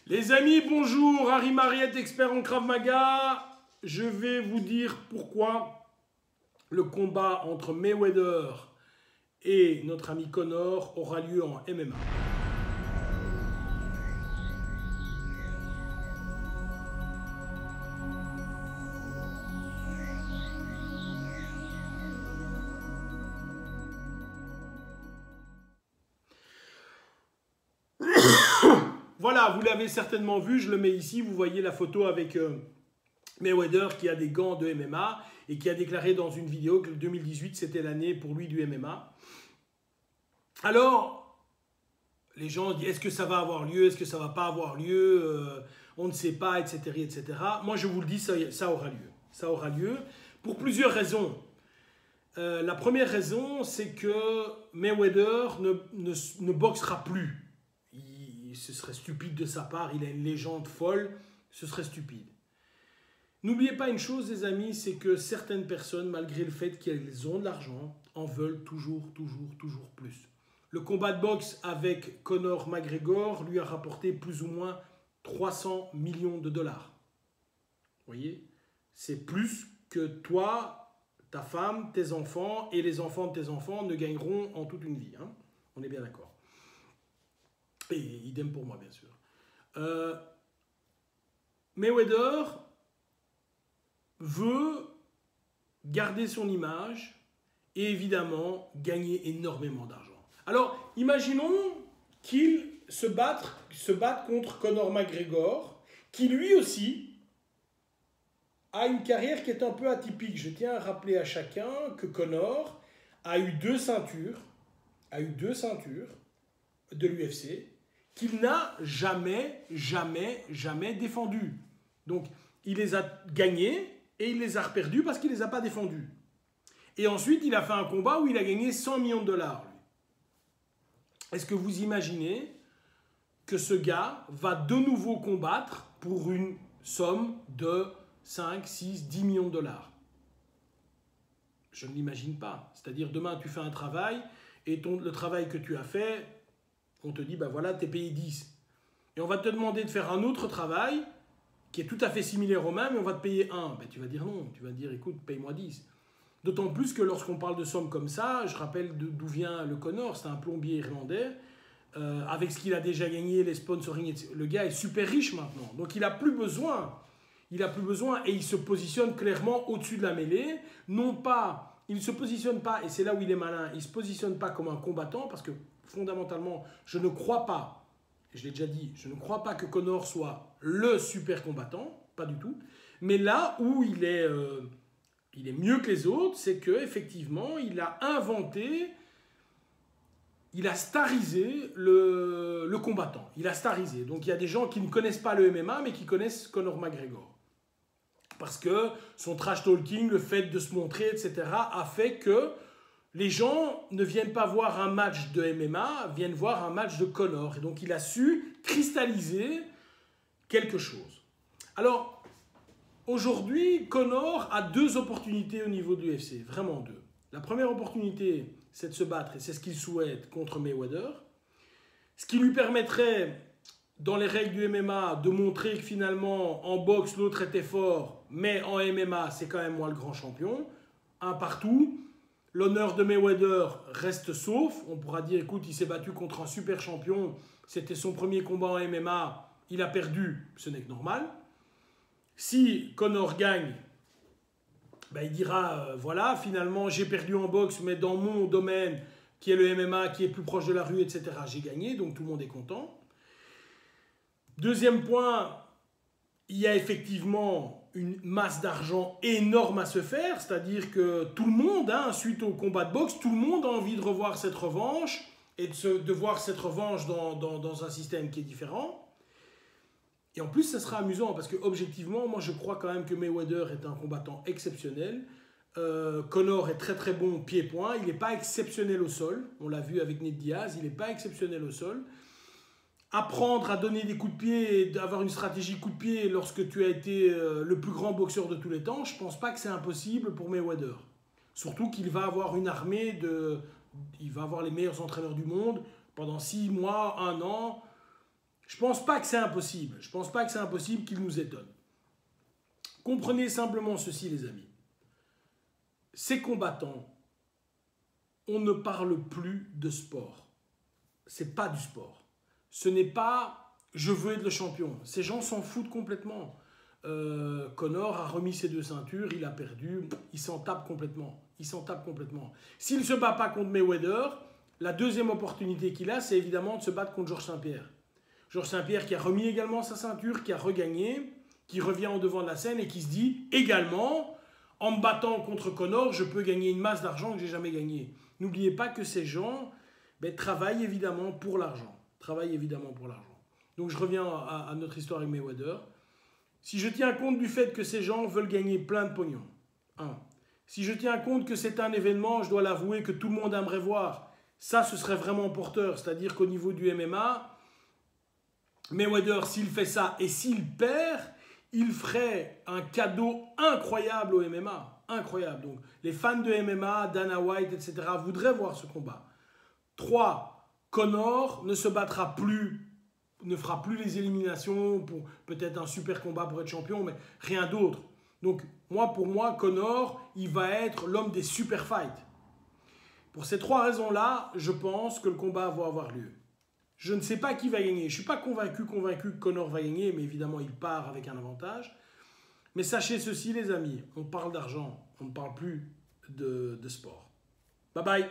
Les amis, bonjour, Harry Mariette, expert en Krav Maga. Je vais vous dire pourquoi le combat entre Mayweather et notre ami Conor aura lieu en MMA. Voilà, vous l'avez certainement vu, je le mets ici, vous voyez la photo avec Mayweather qui a des gants de MMA et qui a déclaré dans une vidéo que 2018 c'était l'année pour lui du MMA. Alors, les gens disent est-ce que ça va avoir lieu, est-ce que ça va pas avoir lieu, on ne sait pas, etc., etc. Moi je vous le dis, ça aura lieu. Ça aura lieu pour plusieurs raisons. La première raison, c'est que Mayweather ne boxera plus. Ce serait stupide de sa part, il a une légende folle, ce serait stupide. N'oubliez pas une chose, les amis, c'est que certaines personnes, malgré le fait qu'elles ont de l'argent, en veulent toujours plus. Le combat de boxe avec Conor McGregor lui a rapporté plus ou moins 300 millions de dollars. Vous voyez, c'est plus que toi, ta femme, tes enfants et les enfants de tes enfants ne gagneront en toute une vie. Hein. On est bien d'accord. Et idem pour moi, bien sûr. Mayweather veut garder son image et évidemment gagner énormément d'argent. Alors, imaginons qu'il se batte contre Conor McGregor, qui lui aussi a une carrière qui est un peu atypique. Je tiens à rappeler à chacun que Conor a eu deux ceintures de l'UFC, qu'il n'a jamais défendues. Donc, il les a gagnés et il les a reperdus parce qu'il ne les a pas défendus. Et ensuite, il a fait un combat où il a gagné 100 millions de dollars. Est-ce que vous imaginez que ce gars va de nouveau combattre pour une somme de 5, 6, 10 millions de dollars? Je ne l'imagine pas. C'est-à-dire, demain, tu fais un travail et le travail que tu as fait, on te dit, ben voilà, tu es payé 10. Et on va te demander de faire un autre travail qui est tout à fait similaire au même, et on va te payer 1. Ben, tu vas dire non, tu vas dire, écoute, paye-moi 10. D'autant plus que lorsqu'on parle de sommes comme ça, je rappelle d'où vient le Conor, c'est un plombier irlandais, avec ce qu'il a déjà gagné, les sponsoring, le gars est super riche maintenant, donc il n'a plus besoin. Il n'a plus besoin et il se positionne clairement au-dessus de la mêlée, non pas, il ne se positionne pas, et c'est là où il est malin, il ne se positionne pas comme un combattant, parce que fondamentalement, je ne crois pas, je l'ai déjà dit, je ne crois pas que Conor soit le super combattant, pas du tout, mais là où il est mieux que les autres, c'est qu'effectivement, il a inventé, il a starisé le combattant, il a starisé. Donc il y a des gens qui ne connaissent pas le MMA, mais qui connaissent Conor McGregor. Parce que son trash talking, le fait de se montrer, etc., a fait que les gens ne viennent pas voir un match de MMA, viennent voir un match de Conor. Et donc, il a su cristalliser quelque chose. Alors, aujourd'hui, Conor a deux opportunités au niveau de l'UFC, vraiment deux. La première opportunité, c'est de se battre, et c'est ce qu'il souhaite, contre Mayweather. Ce qui lui permettrait, dans les règles du MMA, de montrer que finalement, en boxe, l'autre était fort, mais en MMA, c'est quand même moi le grand champion. Un partout. L'honneur de Mayweather reste sauf. On pourra dire, écoute, il s'est battu contre un super champion. C'était son premier combat en MMA. Il a perdu. Ce n'est que normal. Si Conor gagne, ben il dira, voilà, finalement, j'ai perdu en boxe, mais dans mon domaine, qui est le MMA, qui est plus proche de la rue, etc., j'ai gagné. Donc, tout le monde est content. Deuxième point, il y a effectivement une masse d'argent énorme à se faire, c'est-à-dire que tout le monde, suite au combat de boxe, tout le monde a envie de revoir cette revanche et de voir cette revanche dans un système qui est différent. Et en plus, ça sera amusant parce que objectivement, moi je crois quand même que Mayweather est un combattant exceptionnel. Conor est très bon pied-point, il n'est pas exceptionnel au sol, on l'a vu avec Nate Diaz, il n'est pas exceptionnel au sol. Apprendre à donner des coups de pied et d'avoir une stratégie coup de pied lorsque tu as été le plus grand boxeur de tous les temps, je ne pense pas que c'est impossible pour Mayweather. Surtout qu'il va avoir une armée il va avoir les meilleurs entraîneurs du monde pendant 6 mois, 1 an. Je ne pense pas que c'est impossible. Je ne pense pas que c'est impossible qu'il nous étonne. Comprenez simplement ceci, les amis. Ces combattants, on ne parle plus de sport. Ce n'est pas du sport. Ce n'est pas « je veux être le champion ». Ces gens s'en foutent complètement. Conor a remis ses 2 ceintures, il a perdu, il s'en tape complètement. Il s'en tape complètement. S'il ne se bat pas contre Mayweather, la deuxième opportunité qu'il a, c'est évidemment de se battre contre Georges Saint-Pierre. Georges Saint-Pierre qui a remis également sa ceinture, qui a regagné, qui revient au devant de la scène et qui se dit également, en me battant contre Conor, je peux gagner une masse d'argent que je n'ai jamais gagné. N'oubliez pas que ces gens travaillent évidemment pour l'argent. Donc je reviens à notre histoire avec Mayweather. Si je tiens compte du fait que ces gens veulent gagner plein de pognon, si je tiens compte que c'est un événement, je dois l'avouer, que tout le monde aimerait voir, ça ce serait vraiment porteur. C'est-à-dire qu'au niveau du MMA, Mayweather, s'il fait ça et s'il perd, il ferait un cadeau incroyable au MMA. Incroyable. Donc, les fans de MMA, Dana White, etc. voudraient voir ce combat. 3. Conor ne se battra plus, ne fera plus les éliminations pour peut-être un super combat pour être champion, mais rien d'autre. Donc, pour moi, Conor, il va être l'homme des super fights. Pour ces 3 raisons-là, je pense que le combat va avoir lieu. Je ne sais pas qui va gagner. Je ne suis pas convaincu que Conor va gagner, mais évidemment, il part avec un avantage. Mais sachez ceci, les amis, on parle d'argent, on ne parle plus de sport. Bye bye.